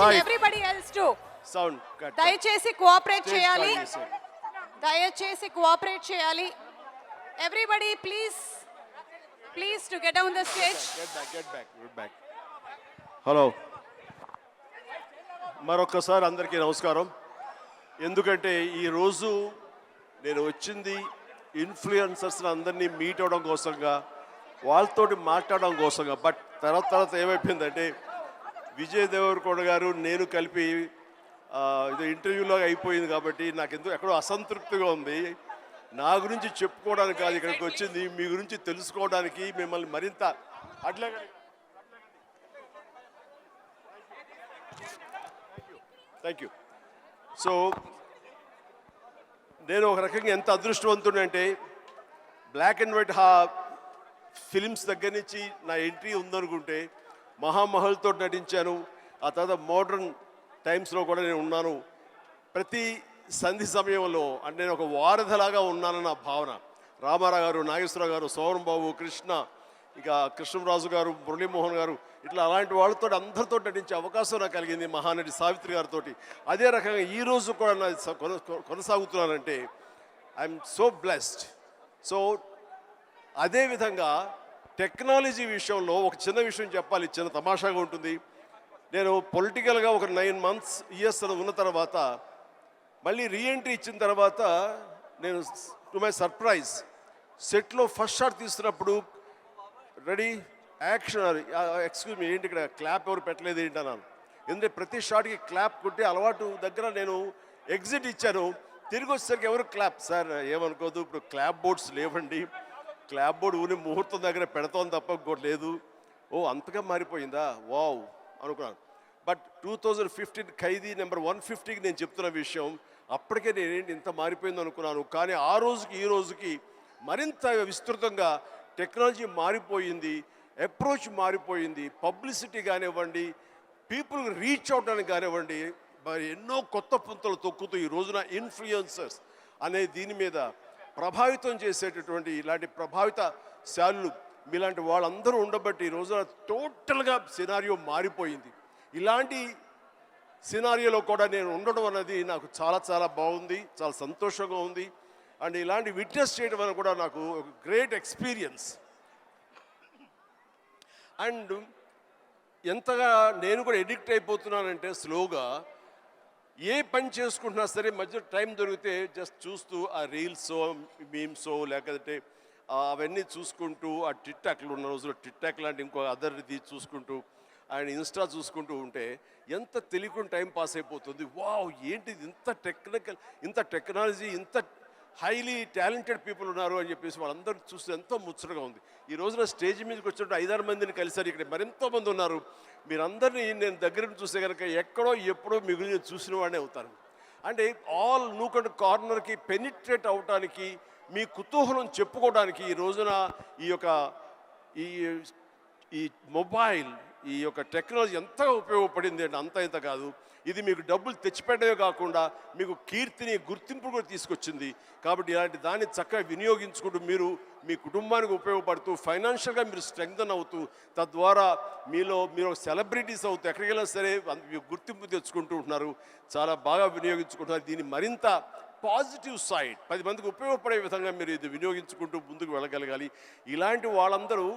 Right. everybody else too. Sound cut. దయచేసి cooperate Stage చేయాలి. cut చేశారు. దయచేసి కోఆపరేట్ చేయాలి. Everybody please to get down the stage. Get back. Hello, మరొకసారి అందరికీ నమస్కారం. ఎందుకంటే ఈరోజు నేను వచ్చింది ఇన్ఫ్లుయెన్సర్స్ అందరినీ మీట్ అవ్వడం కోసంగా, వాళ్ళతోటి మాట్లాడడం కోసంగా. బట్ తర్వాత ఏమైపోయిందంటే విజయ్ దేవరకొండ గారు నేను కలిపి ఇది ఇంటర్వ్యూలో అయిపోయింది కాబట్టి నాకు ఎందుకు ఎక్కడో అసంతృప్తిగా ఉంది. నా గురించి చెప్పుకోవడానికి కాదు ఇక్కడికి వచ్చింది, మీ గురించి తెలుసుకోవడానికి, మిమ్మల్ని మరింత అట్లాగే. Thank you. సో నేను ఒక రకంగా ఎంత అదృష్టవంతుడంటే బ్లాక్ అండ్ వైట్ ఫిలిమ్స్ దగ్గర నుంచి నా ఎంట్రీ ఉందనుకుంటే మహామహల్తో నటించాను. ఆ తర్వాత మోడర్న్ టైమ్స్లో కూడా నేను ఉన్నాను. ప్రతి సంధి సమయంలో అంటే నేను ఒక వారధిలాగా ఉన్నానన్న భావన. రామారావు గారు, నాగేశ్వరరావు గారు, సోమన్ బాబు, కృష్ణ, ఇక కృష్ణరాజు గారు, మురళీమోహన్ గారు, ఇట్లా అలాంటి వాళ్ళతో అందరితో నటించే అవకాశం నాకు కలిగింది, మహానటి సావిత్రి గారితో. అదే రకంగా ఈరోజు కూడా నా కొనసాగుతున్నానంటే ఐఎమ్ సో బ్లెస్డ్. సో అదేవిధంగా టెక్నాలజీ విషయంలో ఒక చిన్న విషయం చెప్పాలి, చిన్న తమాషాగా ఉంటుంది. నేను పొలిటికల్గా ఒక 9 months ఇయర్స్ ఉన్న తర్వాత మళ్ళీ రీఎంట్రీ ఇచ్చిన తర్వాత నేను టు మై సర్ప్రైజ్ సెట్లో ఫస్ట్ షాట్ తీస్తున్నప్పుడు రెడీ యాక్షన్, ఎక్స్క్యూజ్ మీ, ఏంటి ఇక్కడ క్లాప్ ఎవరు పెట్టలేదు ఏంటి అన్నాను. ఎందుకంటే ప్రతి షాట్కి క్లాప్ కొట్టి అలవాటు దగ్గర నేను ఎగ్జిట్ ఇచ్చాను. తిరిగి వచ్చేసరికి ఎవరు క్లాప్, సార్ ఏమనుకోదు, ఇప్పుడు క్లాప్ బోర్డ్స్ లేవండి, క్లాప్ బోర్డు ఊరి ముహూర్తం దగ్గర పెడతాం తప్ప ఇంకోటి లేదు. ఓ అంతగా మారిపోయిందా, వావ్ అనుకున్నాను. బట్ 2015 ఖైదీ నెంబర్ 150కి నేను చెప్తున్న విషయం, అప్పటికే నేనేంటి ఇంత మారిపోయింది అనుకున్నాను. కానీ ఆ రోజుకి ఈ రోజుకి మరింత విస్తృతంగా టెక్నాలజీ మారిపోయింది, అప్రోచ్ మారిపోయింది. పబ్లిసిటీ కానివ్వండి, పీపుల్ రీచ్ అవడానికి కానివ్వండి, మరి ఎన్నో కొత్త పుంతలు తొక్కుతూ ఈ రోజున ఇన్ఫ్లుయెన్సర్స్ అనే దీని మీద ప్రభావితం చేసేటటువంటి ఇలాంటి ప్రభావిత శాలులు మీలాంటి వాళ్ళందరూ ఉండబట్టి ఈ రోజున టోటల్గా సినారియో మారిపోయింది. ఇలాంటి సినారియోలో కూడా నేను ఉండడం అనేది నాకు చాలా చాలా బాగుంది, చాలా సంతోషంగా ఉంది. అండ్ ఇలాంటి విట్నెస్ చేయడం అనేది కూడా నాకు ఒక గ్రేట్ ఎక్స్పీరియన్స్. అండ్ ఎంతగా నేను కూడా ఎడిక్ట్ అయిపోతున్నానంటే స్లోగా ఏ పని చేసుకుంటున్నా సరే మధ్య టైం దొరికితే జస్ట్ చూస్తూ ఆ రీల్సో మీమ్సో లేకపోతే అవన్నీ చూసుకుంటూ ఆ టిక్ టాక్లు ఉన్న రోజుల్లో టిక్ టాక్ లాంటి ఇంకో అదర్ది చూసుకుంటూ అండ్ ఇన్స్టా చూసుకుంటూ ఉంటే ఎంత తెలియకుండా టైం పాస్ అయిపోతుంది. వావ్ ఏంటిది, ఇంత టెక్నాలజీ, ఇంత హైలీ టాలెంటెడ్ పీపుల్ ఉన్నారు అని చెప్పేసి వాళ్ళందరూ చూస్తే ఎంతో ముచ్చటగా ఉంది. ఈ రోజున స్టేజ్ మీదకి వచ్చినట్టు 5-6 మందిని కలిసారు, ఇక్కడ మరెంతో మంది ఉన్నారు. మీరందరినీ నేను దగ్గర చూస్తే కనుక ఎక్కడో ఎప్పుడో మీ గురించి చూసిన వాడినే అవుతారు. అంటే ఆల్ నూక్ అండ్ కార్నర్కి పెనిట్రేట్ అవడానికి, మీ కుతూహలం చెప్పుకోవడానికి ఈ రోజున ఈ మొబైల్, ఈ యొక్క టెక్నాలజీ ఎంతగా ఉపయోగపడింది అంటే అంత ఇంత కాదు. ఇది మీకు డబ్బులు తెచ్చిపెట్టడమే కాకుండా మీకు కీర్తిని, గుర్తింపు కూడా తీసుకొచ్చింది. కాబట్టి ఇలాంటి దాన్ని చక్కగా వినియోగించుకుంటూ మీరు మీ కుటుంబానికి ఉపయోగపడుతూ ఫైనాన్షియల్గా మీరు స్ట్రెంగ్తన్ అవుతూ తద్వారా మీరు సెలబ్రిటీస్ అవుతూ ఎక్కడికి వెళ్ళినా సరే గుర్తింపు తెచ్చుకుంటూ ఉంటున్నారు. చాలా బాగా వినియోగించుకుంటున్నారు. దీన్ని మరింత పాజిటివ్ సైడ్ 10 మందికి ఉపయోగపడే విధంగా మీరు ఇది వినియోగించుకుంటూ ముందుకు వెళ్ళగలగాలి. ఇలాంటి వాళ్ళందరూ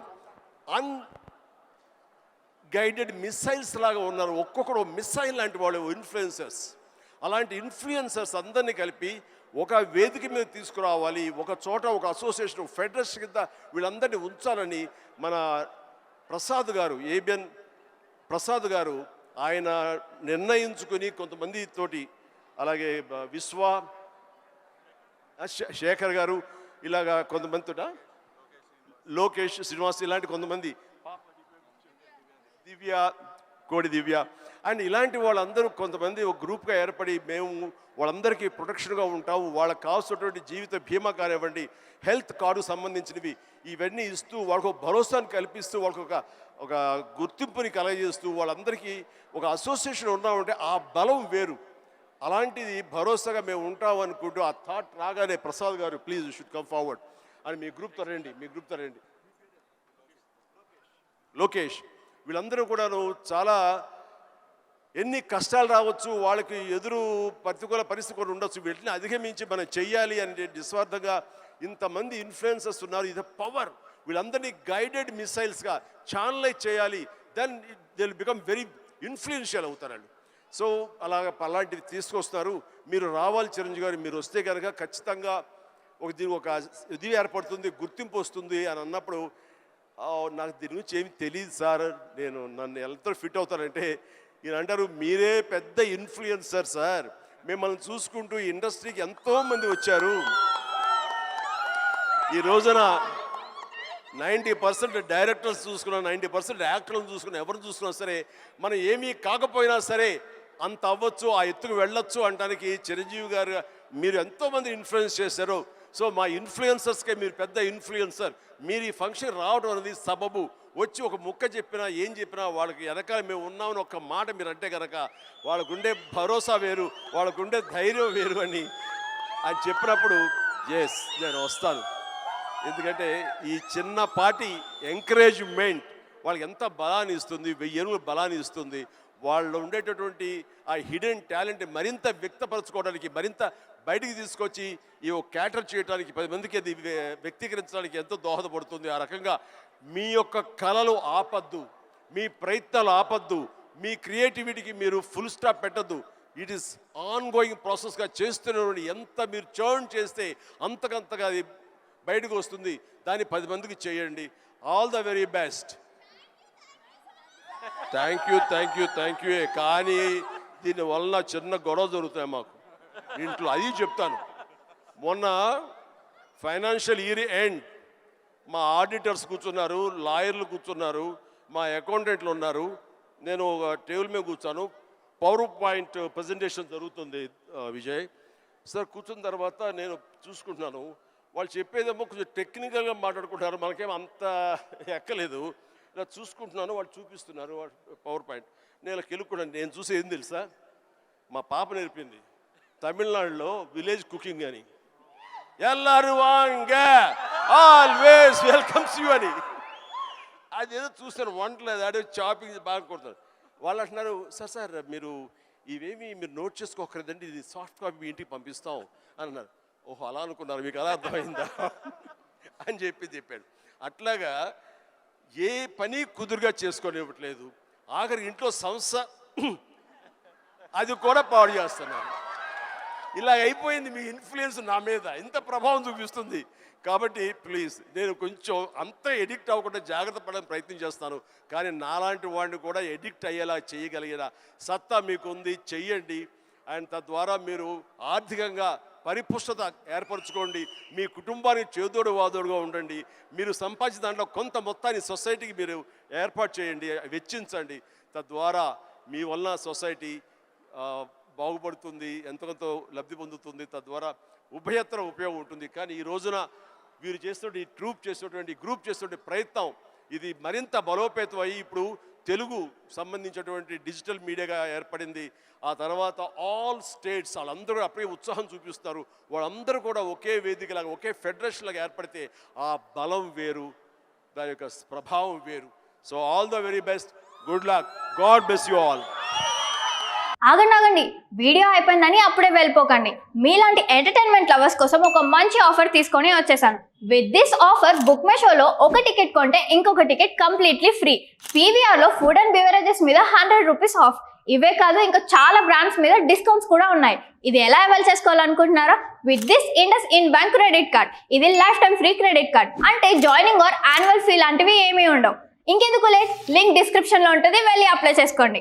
గైడెడ్ మిసైల్స్ లాగా ఉన్నారు. ఒక్కొక్కడు మిసైల్ లాంటి వాళ్ళు ఇన్ఫ్లుయెన్సర్స్. అలాంటి ఇన్ఫ్లుయెన్సర్స్ అందరినీ కలిపి ఒక వేదిక మీద తీసుకురావాలి, ఒక చోట ఒక అసోసియేషన్, ఫెడరేషన్ కింద వీళ్ళందరినీ ఉంచాలని మన ప్రసాద్ గారు, ఏబిఎన్ ప్రసాద్ గారు ఆయన నిర్ణయించుకుని కొంతమంది తోటి, అలాగే శేఖర్ గారు, ఇలాగా కొంతమందితో లోకేష్, శ్రీనివాస్, ఇలాంటి కొంతమంది, దివ్య, కోడి దివ్య అండ్ ఇలాంటి వాళ్ళందరూ కొంతమంది ఒక గ్రూప్గా ఏర్పడి మేము వాళ్ళందరికీ ప్రొటెక్షన్గా ఉంటాము, వాళ్ళకి కావాల్సినటువంటి జీవిత బీమా కానివ్వండి, హెల్త్ కార్డు సంబంధించినవి ఇవన్నీ ఇస్తూ వాళ్ళకు ఒక భరోసాను కల్పిస్తూ వాళ్ళకు ఒక గుర్తింపుని కలగజేస్తూ వాళ్ళందరికీ ఒక అసోసియేషన్ ఉన్నామంటే ఆ బలం వేరు. అలాంటిది భరోసాగా మేము ఉంటామనుకుంటూ ఆ థాట్ రాగానే ప్రసాద్ గారు please you should come forward అని మీ గ్రూప్తో రండి, లోకేష్, వీళ్ళందరూ కూడాను చాలా ఎన్ని కష్టాలు రావచ్చు, వాళ్ళకి ఎదురు ప్రతికూల పరిస్థితి కూడా ఉండొచ్చు, వీటిని అధిగమించి మనం చెయ్యాలి అని నిస్వార్థంగా ఇంతమంది ఇన్ఫ్లుయెన్సర్స్ ఉన్నారు. ఇది పవర్. వీళ్ళందరినీ గైడెడ్ మిసైల్స్గా ఛానలైజ్ చేయాలి. Then they will become very influential అవుతారండి. సో అలాంటివి తీసుకొస్తున్నారు. మీరు రావాలి చిరంజీవి గారు. మీరు వస్తే కనుక ఖచ్చితంగా దీనికి ఒక ఇది ఏర్పడుతుంది, గుర్తింపు వస్తుంది అని అన్నప్పుడు నాకు దీని గురించి ఏమి తెలియదు సార్, నన్ను ఎంత ఫిట్ అవుతానంటే ఈయన అంటారు, మీరే పెద్ద ఇన్ఫ్లుయెన్సర్ సార్, మిమ్మల్ని చూసుకుంటూ ఈ ఇండస్ట్రీకి ఎంతోమంది వచ్చారు. ఈ రోజున 90% డైరెక్టర్స్ చూసుకున్నా, 90% యాక్టర్లను చూసుకున్నా, ఎవరు చూసుకున్నా సరే మనం ఏమీ కాకపోయినా సరే అంత అవ్వచ్చు, ఆ ఎత్తుకు వెళ్ళొచ్చు అనడానికి చిరంజీవి గారు మీరు ఎంతోమంది ఇన్ఫ్లుయెన్స్ చేశారు. సో మా ఇన్ఫ్లుయెన్సర్స్కే మీరు పెద్ద ఇన్ఫ్లుయెన్సర్. మీరు ఈ ఫంక్షన్ రావడం అనేది సబబు. వచ్చి ఒక ముక్క చెప్పినా ఏం చెప్పినా వాళ్ళకి వెనకాల మేము ఉన్నామని ఒక్క మాట మీరు అంటే కనుక వాళ్ళకుండే భరోసా వేరు, వాళ్ళకుండే ధైర్యం వేరు అని చెప్పినప్పుడు ఎస్ నేను వస్తాను. ఎందుకంటే ఈ చిన్నపాటి ఎంకరేజ్మెంట్ వాళ్ళకి ఎంత బలాన్ని ఇస్తుంది, 1000 ఏనుగుల బలాన్ని ఇస్తుంది. వాళ్ళు ఉండేటటువంటి ఆ హిడెన్ టాలెంట్ మరింత వ్యక్తపరచుకోవడానికి, మరింత బయటికి తీసుకొచ్చి ఈ క్యాటర్ చేయడానికి, 10 మందికి అది వ్యక్తీకరించడానికి ఎంతో దోహదపడుతుంది. ఆ రకంగా మీ యొక్క కళలు ఆపద్దు, మీ ప్రయత్నాలు ఆపద్దు, మీ క్రియేటివిటీకి మీరు ఫుల్ స్టాప్ పెట్టద్దు. ఇట్ ఈస్ ఆన్ గోయింగ్ ప్రాసెస్గా చేస్తున్న ఎంత మీరు చర్న్ చేస్తే అంతకంతగా అది బయటకు వస్తుంది. దాన్ని 10 మందికి చేయండి. All the very best. Thank you. కానీ దీనివల్ల చిన్న గొడవ జరుగుతాయి మాకు ఇంట్లో, అది చెప్తాను. మొన్న ఫైనాన్షియల్ ఇయర్ ఎండ్ మా ఆడిటర్స్ కూర్చున్నారు, లాయర్లు కూర్చున్నారు, మా అకౌంటెంట్లు ఉన్నారు. నేను ఒక టేబుల్ మీద కూర్చాను. పవర్ పాయింట్ ప్రజెంటేషన్ జరుగుతుంది విజయ్ సార్. కూర్చున్న తర్వాత నేను చూసుకుంటున్నాను, వాళ్ళు చెప్పేదేమో కొంచెం టెక్నికల్గా మాట్లాడుకుంటున్నారు, మనకేమో అంత ఎక్కలేదు. ఇలా చూసుకుంటున్నాను, వాళ్ళు చూపిస్తున్నారు పవర్ పాయింట్. నేను కెలుక్కున్నాను. నేను చూసి ఏం తెలుసా, మా పాప నేర్పింది తమిళనాడులో విలేజ్ కుకింగ్ అని. ఎల్లారు వాంగ ఆల్వేస్ వెల్కమ్స్ యూ అని. అదేదో చూస్తాను, వంటలేదు, అదే చాపింగ్ బాగా కొడతారు. వాళ్ళు అంటున్నారు, సార్ మీరు ఇవేమి మీరు నోట్ చేసుకోకర్లేదండి, ఇది సాఫ్ట్ కాపీ మీ ఇంటికి పంపిస్తాం అని అన్నారు. ఓహో అలా అనుకున్నారు, మీకు అలా అర్థమైందా అని చెప్పాడు. అట్లాగా ఏ పని కుదురుగా చేసుకోనివ్వట్లేదు. ఆఖరి ఇంట్లో సంస్థ అది కూడా పాడు చేస్తున్నారు. ఇలా అయిపోయింది మీ ఇన్ఫ్లుయెన్స్ నా మీద, ఇంత ప్రభావం చూపిస్తుంది. కాబట్టి ప్లీజ్ నేను కొంచెం అంత ఎడిక్ట్ అవ్వకుండా జాగ్రత్త పడడానికి ప్రయత్నం చేస్తాను. కానీ నాలాంటి వాడిని కూడా ఎడిక్ట్ అయ్యేలా చేయగలిగిన సత్తా మీకు ఉంది, చెయ్యండి. అండ్ తద్వారా మీరు ఆర్థికంగా పరిపుష్టత ఏర్పరచుకోండి, మీ కుటుంబానికి చేదోడు వాదోడుగా ఉండండి. మీరు సంపాదించిన దాంట్లో కొంత మొత్తాన్ని సొసైటీకి మీరు ఏర్పాటు చేయండి, వెచ్చించండి. తద్వారా మీ వల్ల సొసైటీ బాగుపడుతుంది, ఎంతకంతో లబ్ధి పొందుతుంది. తద్వారా ఉభయత్ర ఉపయోగం ఉంటుంది. కానీ ఈ రోజున వీరు చేస్తున్న గ్రూప్ చేస్తున్నటువంటి ప్రయత్నం ఇది మరింత బలోపేతం అయ్యి ఇప్పుడు తెలుగు సంబంధించినటువంటి డిజిటల్ మీడియాగా ఏర్పడింది. ఆ తర్వాత ఆల్ స్టేట్స్ వాళ్ళందరూ అప్పుడే ఉత్సాహం చూపిస్తారు. వాళ్ళందరూ కూడా ఒకే వేదికలాగా, ఒకే ఫెడరేషన్ లాగా ఏర్పడితే ఆ బలం వేరు, దాని యొక్క ప్రభావం వేరు. So all the very best, good luck, God bless you all. ఆగండి, వీడియో అయిపోయిందని అప్పుడే వెళ్ళిపోకండి. మీలాంటి ఎంటర్టైన్మెంట్ లవర్స్ కోసం ఒక మంచి ఆఫర్ తీసుకొని వచ్చేసాను. With this offer book my షోలో ఒక టికెట్ కొంటే ఇంకొక టికెట్ కంప్లీట్లీ ఫ్రీ. పీవీఆర్లో ఫుడ్ అండ్ బెవరేజెస్ మీద 100 రూపీస్ ఆఫ్. ఇవే కాదు, ఇంకా చాలా బ్రాండ్స్ మీద డిస్కౌంట్స్ కూడా ఉన్నాయి. ఇది ఎలా అవైల్ చేసుకోవాలనుకుంటున్నారా? With this IndusInd bank credit card. ఇది lifetime free credit card. అంటే జాయినింగ్ ఆర్ యాన్యువల్ ఫీ లాంటివి ఏమీ ఉండవు. ఇంకెందుకు లేట్, లింక్ డిస్క్రిప్షన్లో ఉంటుంది, వెళ్ళి అప్లై చేసుకోండి.